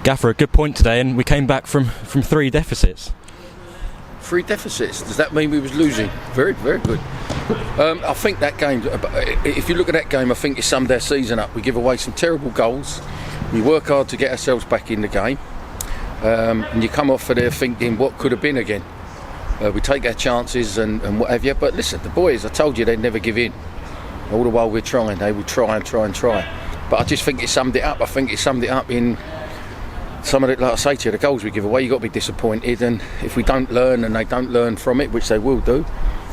Gaffer, a good point today, and we came back from 3 deficits. 3 deficits. Does that mean we was losing? Very, very good. I think that game, if you look at that game, I think it summed our season up. We give away some terrible goals. We work hard to get ourselves back in the game. And you come off of there thinking, what could have been again? We take our chances and what have you. But listen, the boys, I told you they'd never give in. All the while we're trying, they will try and try and try. But I just think it summed it up. I think it summed it up in some of it, like I say to you, the goals we give away, you've got to be disappointed. And if we don't learn and they don't learn from it, which they will do,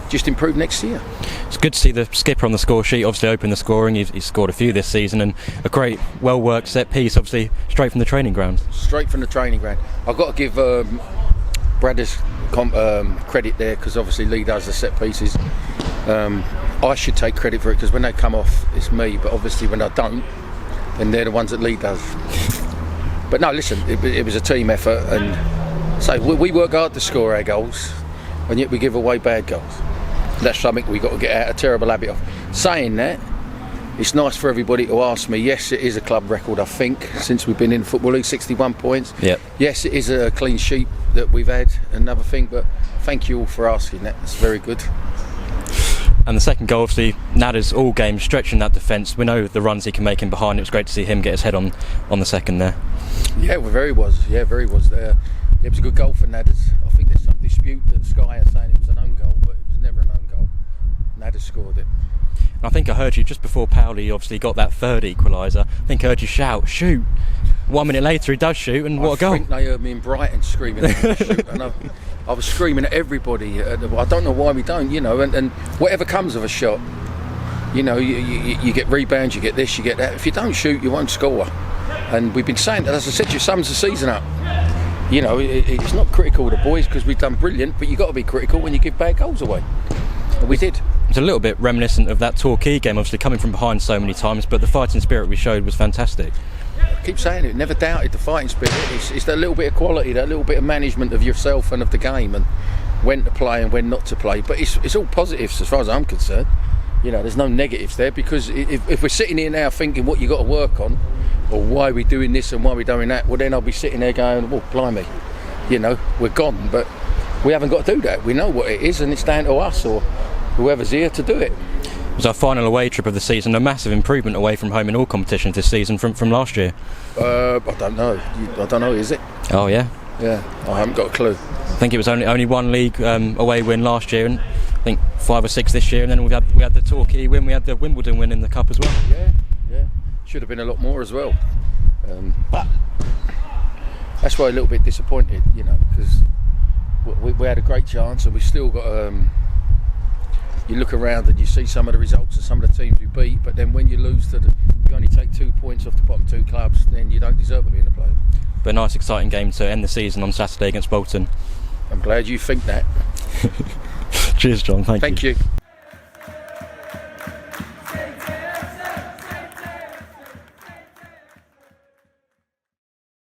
just improve next year. It's good to see the skipper on the score sheet, obviously open the scoring. He's scored a few this season, and a great, well-worked set piece, obviously straight from the training ground. Straight from the training ground. I've got to give Bradders credit there, because obviously Lee does the set pieces. I should take credit for it, because when they come off, it's me, but obviously when I don't, then they're the ones that Lee does. But no, listen, it was a team effort, and so we work hard to score our goals, and yet we give away bad goals. That's something we've got to get out a terrible habit of. Saying that, it's nice for everybody to ask me. Yes, it is a club record, I think, since we've been in the Football League, 61 points. Yep. Yes, it is a clean sheet that we've had, another thing, but thank you all for asking that. It's very good. And the second goal, obviously, Nadder's all game stretching that defence. We know the runs he can make in behind. It was great to see him get his head on the second there. Yeah, well, very was there. It was a good goal for Nadders. I think there's some dispute that Sky are saying it was an own goal, but it was never an own goal. Nadders scored it. And I think I heard you just before Powley obviously got that third equaliser. I think I heard you shout, "Shoot!" 1 minute later, he does shoot, and what a goal! I think they heard me in Brighton screaming at me to shoot, and I was screaming at everybody. I don't know why we don't, and whatever comes of a shot, you get rebounds, you get this, you get that. If you don't shoot, you won't score. And we've been saying that, as I said to you, sums the season up. It's not critical of the boys because we've done brilliant, but you've got to be critical when you give bad goals away. And we did. It's a little bit reminiscent of that Torquay game, obviously coming from behind so many times, but the fighting spirit we showed was fantastic. I keep saying it, never doubted the fighting spirit. It's that little bit of quality, that little bit of management of yourself and of the game, and when to play and when not to play. But it's all positives as far as I'm concerned. There's no negatives there, because if we're sitting here now thinking what you got to work on, or why we're doing this and why we're doing that, well then I'll be sitting there going, well, blimey, we're gone. But we haven't got to do that. We know what it is, and it's down to us or whoever's here to do it. It was our final away trip of the season, a massive improvement away from home in all competitions this season from last year. I don't know, is it? Oh yeah. Yeah, I haven't got a clue. I think it was only one league away win last year, and I think 5 or 6 this year, and then we had the Torquay win, we had the Wimbledon win in the cup as well. Yeah. Should have been a lot more as well. But that's why I'm a little bit disappointed, because we had a great chance, and we still got. You look around and you see some of the results of some of the teams we beat, but then when you lose you only take 2 points off the bottom 2 clubs, then you don't deserve to be in the playoffs. But a nice, exciting game to end the season on Saturday against Bolton. I'm glad you think that. Cheers, John. Thank you. Thank you.